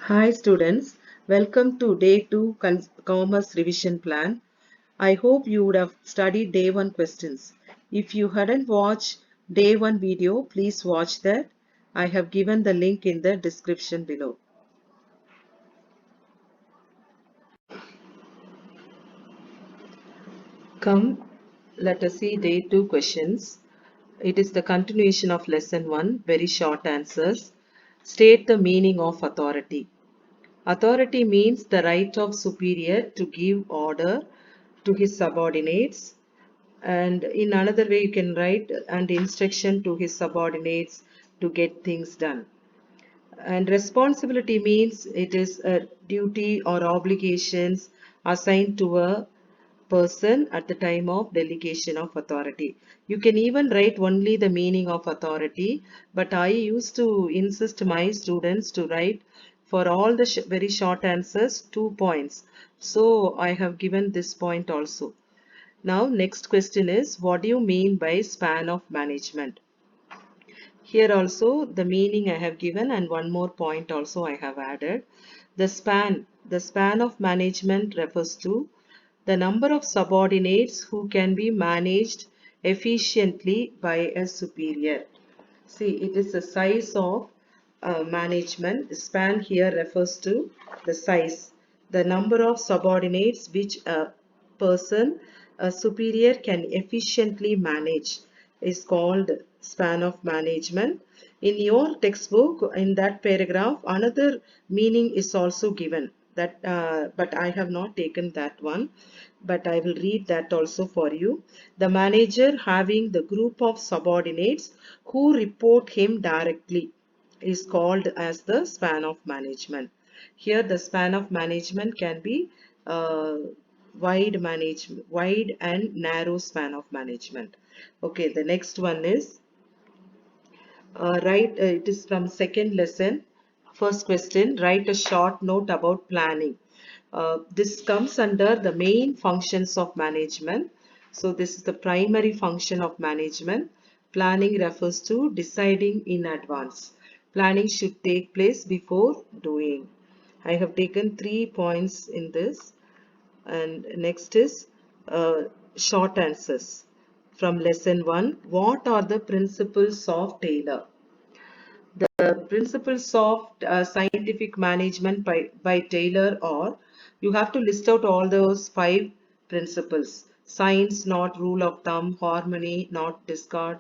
Hi students, welcome to day 2 Commerce Revision Plan. I hope you would have studied day 1 questions. If you hadn't watched day 1 video, please watch that. I have given the link in the description below. Come, let us see day 2 questions. It is the continuation of lesson 1, very short answers. State the meaning of authority. Authority means the right of superior to give order to his subordinates, and in another way you can write and instruction to his subordinates to get things done. And responsibility means it is a duty or obligations assigned to a person at the time of delegation of authority. You can even write only the meaning of authority, but I used to insist my students to write for all the very short answers 2 points. So I have given this point also. Now next question is, what do you mean by span of management? Here also the meaning I have given and one more point also I have added. The span of management refers to the number of subordinates who can be managed efficiently by a superior. See, it is the size of management. Span here refers to the size, the number of subordinates which a person, a superior, can efficiently manage is called span of management. In your textbook, in that paragraph, another meaning is also given. That, but I have not taken that one, but I will read that also for you. The manager having the group of subordinates who report him directly is called as the span of management. Here the span of management can be uh, wide and narrow span of management. Okay, the next one is it is from second lesson. First question, write a short note about planning. This comes under the main functions of management. So this is the primary function of management. Planning refers to deciding in advance. Planning should take place before doing. I have taken 3 points in this. And next is uh, short answers. From lesson 1, what are the principles of Taylor? The principles of scientific management by Taylor are, you have to list out all those 5 principles. Science, not rule of thumb. Harmony, not discard.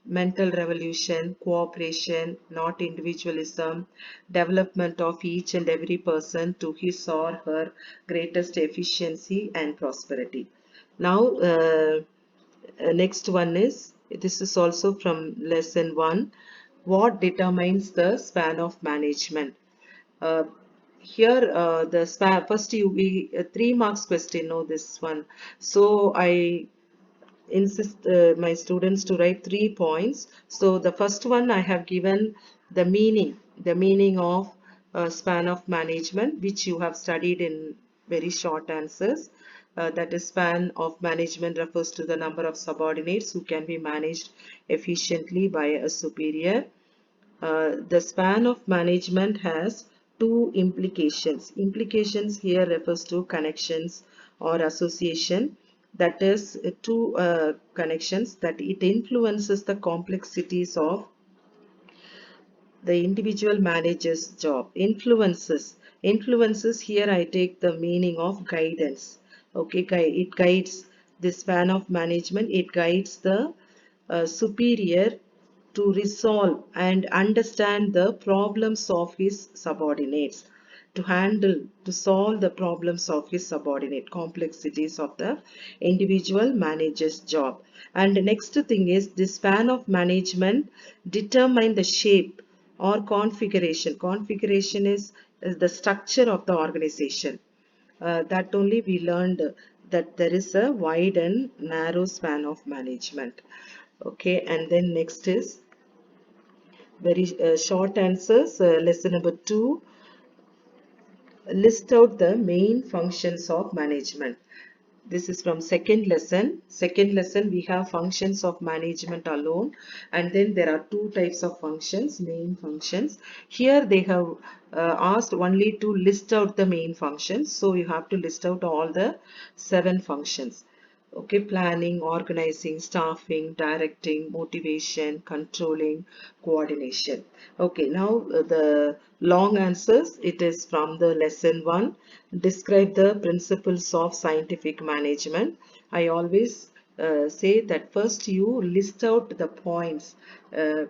Mental revolution, cooperation, not individualism. Development of each and every person to his or her greatest efficiency and prosperity. Now, next one is, this is also from lesson 1. What determines the span of management? Uh, Here, the span, first you we 3 marks question, no, this one. So I insist my students to write 3 points. So the first one I have given the meaning of span of management, which you have studied in very short answers. That is, span of management refers to the number of subordinates who can be managed efficiently by a superior. The span of management has two implications. Implications here refers to connections or association. That is, two connections that it influences the complexities of the individual manager's job. Influences here I take the meaning of guidance. Okay, it guides the span of management. It guides the superior to resolve and understand the problems of his subordinates, to solve the problems of his subordinate, complexities of the individual manager's job. And the next thing is, the span of management determine the shape or configuration is the structure of the organization. That only we learned that there is a wide and narrow span of management. Okay, and then next is very short answers. Lesson number 2, list out the main functions of management. This is from second lesson. Second lesson we have functions of management alone, and then there are two types of functions, main functions. Here they have asked only to list out the main functions. So you have to list out all the 7 functions. Okay, planning, organizing, staffing, directing, motivation, controlling, coordination. Okay, now the long answers, it is from the lesson 1. Describe the principles of scientific management. I always say that first you list out the points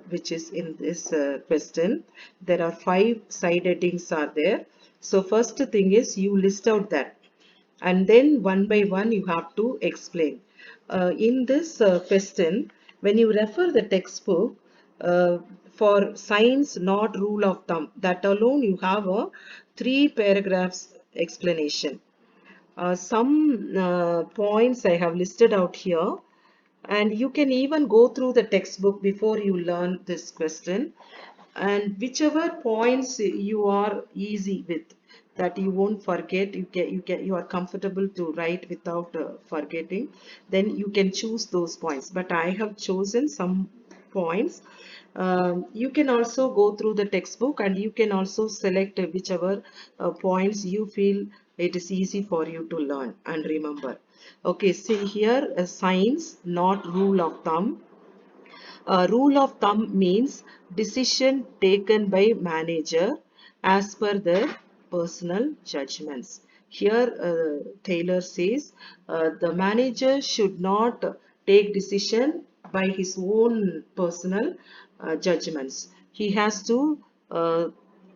which is in this question. There are 5 side headings are there. So first thing is you list out that, and then one by one you have to explain. In this question, when you refer the textbook uh, for science not rule of thumb, that alone you have a 3 paragraphs explanation. Some points I have listed out here, and you can even go through the textbook before you learn this question, and whichever points you are easy with, that you won't forget, you are comfortable to write without forgetting, then you can choose those points. But I have chosen some points. You can also go through the textbook, and you can also select whichever points you feel it is easy for you to learn and remember. Okay, see here, science not rule of thumb. Rule of thumb means decision taken by manager as per their personal judgments. Here, Taylor says the manager should not take decision by his own personal judgments. He has to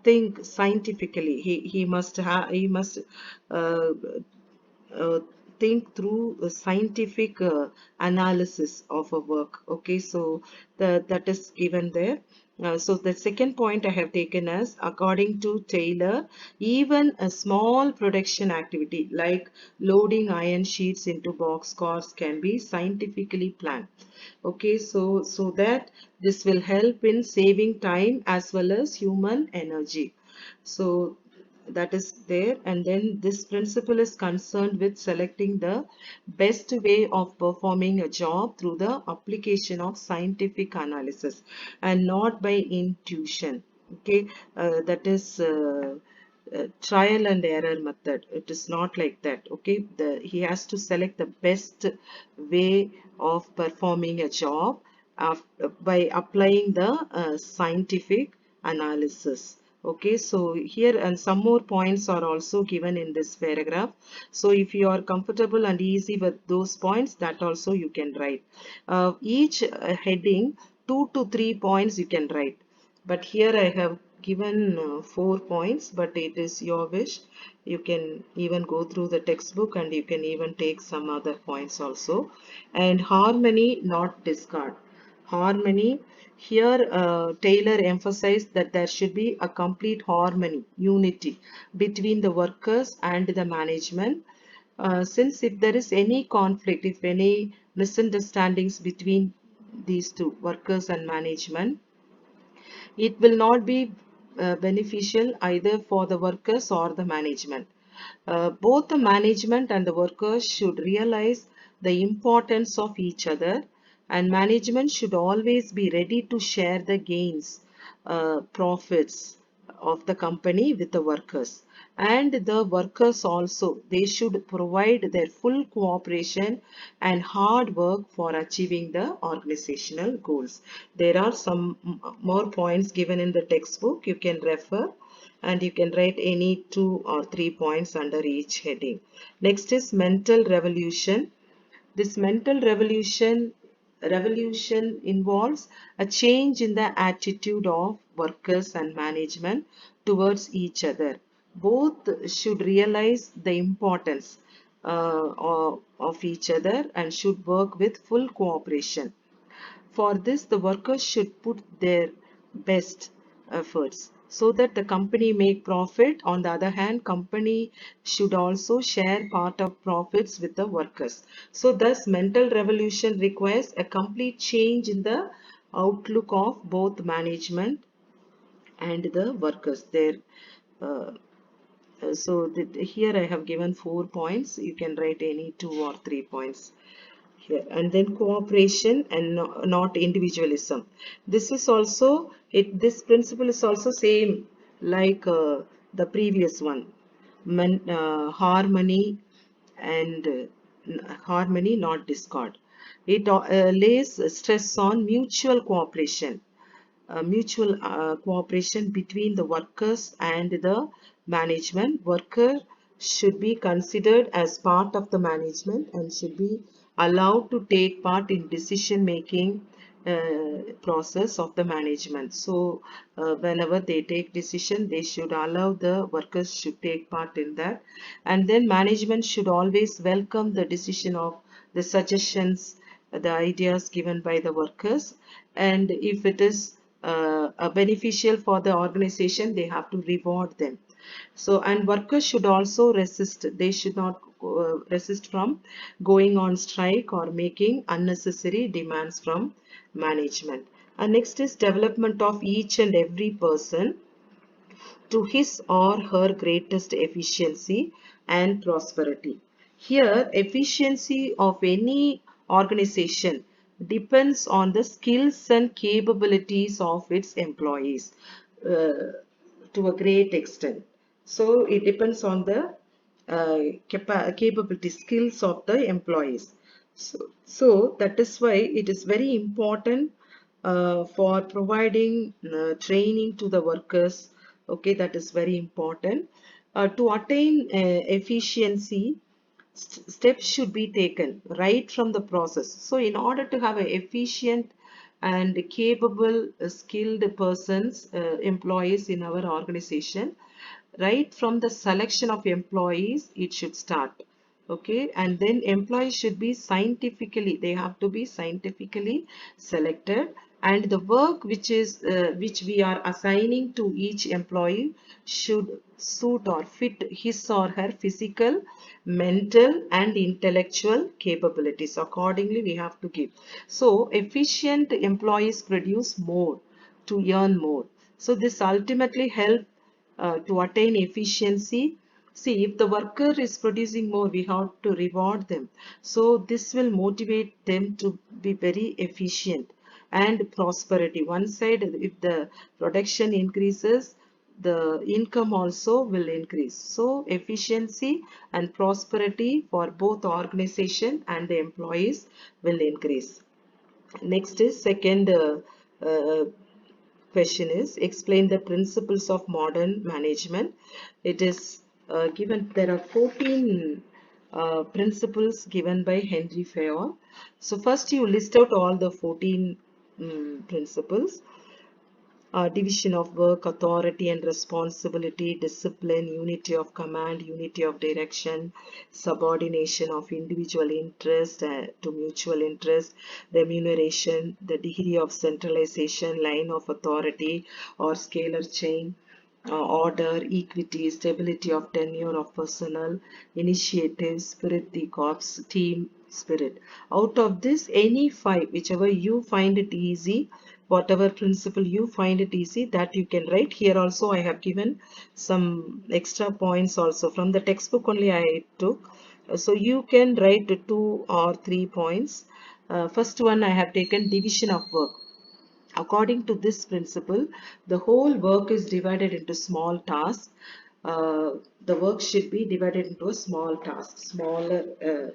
think scientifically. He must uh, uh, think through a scientific analysis of a work. Okay, so that is given there. So the second point I have taken as, according to Taylor, even a small production activity like loading iron sheets into boxcars can be scientifically planned. Okay, so that this will help in saving time as well as human energy. So that is there. And then this principle is concerned with selecting the best way of performing a job through the application of scientific analysis and not by intuition. Okay, that is trial and error method. It is not like that. Okay, he has to select the best way of performing a job by applying the scientific analysis. Okay, so here and some more points are also given in this paragraph. So if you are comfortable and easy with those points, that also you can write. Each heading, 2 to 3 points you can write. But here I have given 4 points, but it is your wish. You can even go through the textbook, and you can even take some other points also. And harmony, not discard. Harmony, here Taylor emphasized that there should be a complete harmony, unity between the workers and the management. Since if there is any conflict, if any misunderstandings between these two, workers and management, it will not be beneficial either for the workers or the management. Both the management and the workers should realize the importance of each other, and management should always be ready to share the gains, profits of the company with the workers. And the workers also, they should provide their full cooperation and hard work for achieving the organizational goals. There are some more points given in the textbook. You can refer, and you can write any 2 or 3 points under each heading. Next is mental revolution. This mental revolution involves a change in the attitude of workers and management towards each other. Both should realize the importance of each other and should work with full cooperation. For this, the workers should put their best efforts so that the company make profit. On the other hand, company should also share part of profits with the workers. So thus, mental revolution requires a complete change in the outlook of both management and the workers. Uh, here I have given 4 points. You can write any 2 or 3 points here. And then cooperation and not individualism. This is also, this principle is also same like the previous one, harmony and harmony, not discord. It lays stress on mutual cooperation between the workers and the management. Worker should be considered as part of the management and should be allowed to take part in decision making process of the management. So whenever they take decision, they should allow the workers should take part in that. And then management should always welcome the decision of the suggestions, the ideas given by the workers. And if it is beneficial for the organization, they have to reward them. So, and workers should also resist. They should not resist from going on strike or making unnecessary demands from management. And next is development of each and every person to his or her greatest efficiency and prosperity. Here, efficiency of any organization depends on the skills and capabilities of its employees to a great extent. So, it depends on the capability, skills of the employees. So that is why it is very important for providing training to the workers. Okay, that is very important. To attain efficiency, steps should be taken right from the process. So in order to have an efficient and capable, skilled persons, employees in our organization, right from the selection of employees, it should start. Okay, and then employees should be scientifically, they have to be scientifically selected, and the work which we are assigning to each employee should suit or fit his or her physical, mental and intellectual capabilities. Accordingly we have to give. So efficient employees produce more to earn more. So this ultimately help to attain efficiency. See, if the worker is producing more, we have to reward them. So this will motivate them to be very efficient. And prosperity. One side, if the production increases, the income also will increase. So efficiency and prosperity for both organization and the employees will increase. Next is second question is explain the principles of modern management. It is given, there are 14 principles given by Henry Fayol. So first you list out all the 14 principles. Division of work, authority and responsibility, discipline, unity of command, unity of direction, subordination of individual interest to mutual interest, remuneration, the degree of centralization, line of authority or scalar chain, order, equity, stability of tenure of personnel, initiative, spirit, the corps, team spirit. Out of this, any five, whichever you find it easy, whatever principle you find it easy, that you can write. Here also I have given some extra points also from the textbook only I took. So you can write 2 or 3 points. First one I have taken division of work. According to this principle, the whole work is divided into small tasks. The work should be divided into a small task, smaller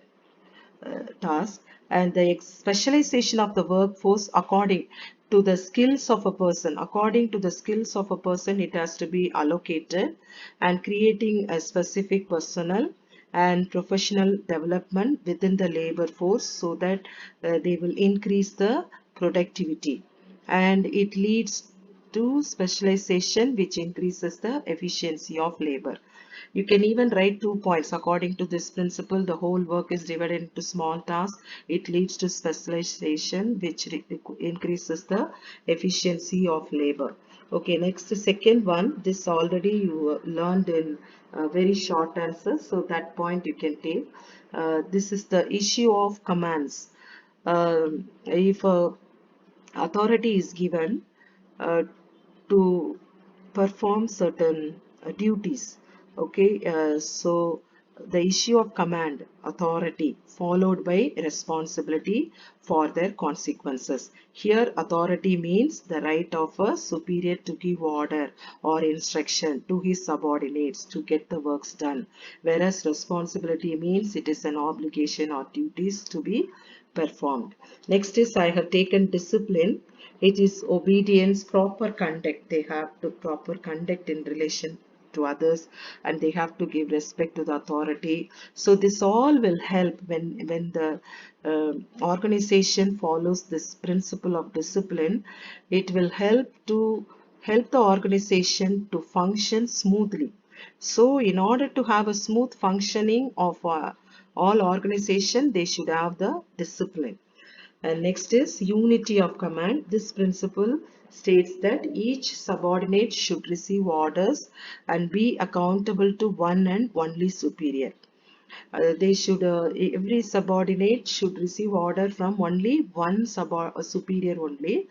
task, and the specialization of the workforce according to the skills of a person. According to the skills of a person, it has to be allocated, and creating a specific personnel and professional development within the labor force so that they will increase the productivity, and it leads to specialization which increases the efficiency of labor. You can even write 2 points. According to this principle, the whole work is divided into small tasks. It leads to specialization, which increases the efficiency of labor. Okay, next, the second one. This already you learned in very short answers, so that point you can take. This is the issue of commands. If authority is given uh, to perform certain duties, okay, so the issue of command, authority, followed by responsibility for their consequences. Here, authority means the right of a superior to give order or instruction to his subordinates to get the works done, whereas responsibility means it is an obligation or duties to be performed. Next is I have taken discipline. It is obedience, proper conduct. They have to proper conduct in relation to others, and they have to give respect to the authority. So this all will help when the organization follows this principle of discipline. It will help the organization to function smoothly. So in order to have a smooth functioning of all organization, they should have the discipline. And next is unity of command. This principle states that each subordinate should receive orders and be accountable to one and only superior. Every subordinate should receive order from only one superior only.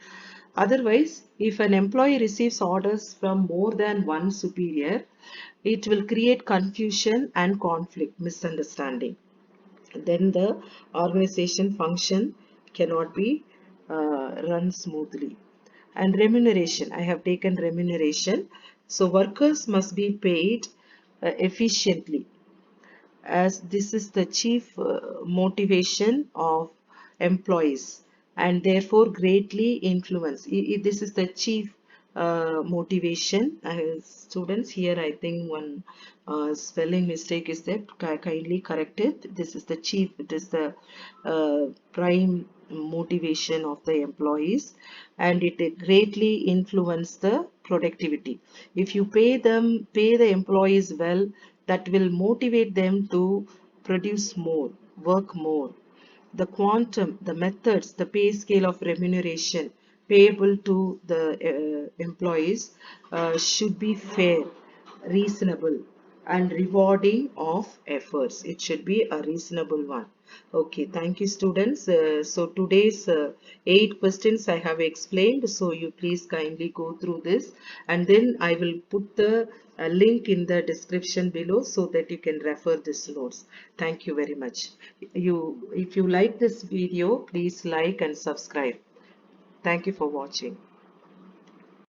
Otherwise, if an employee receives orders from more than one superior, it will create confusion and conflict, misunderstanding. Then the organization function cannot be run smoothly. And remuneration, I have taken remuneration. So workers must be paid efficiently, as this is the chief motivation of employees and therefore greatly influence. This is the chief motivation. Students, here I think one spelling mistake is there. Kindly correct it. This is the chief, it is the prime motivation of the employees, and it greatly influence the productivity. If you pay the employees well, that will motivate them to produce more, work more. The quantum, the methods, the pay scale of remuneration payable to the employees should be fair, reasonable, and rewarding of efforts. It should be a reasonable one. Okay, thank you, students. So today's 8 questions I have explained. So you please kindly go through this, and then I will put the link in the description below so that you can refer this notes. Thank you very much. If you like this video, please like and subscribe. Thank you for watching.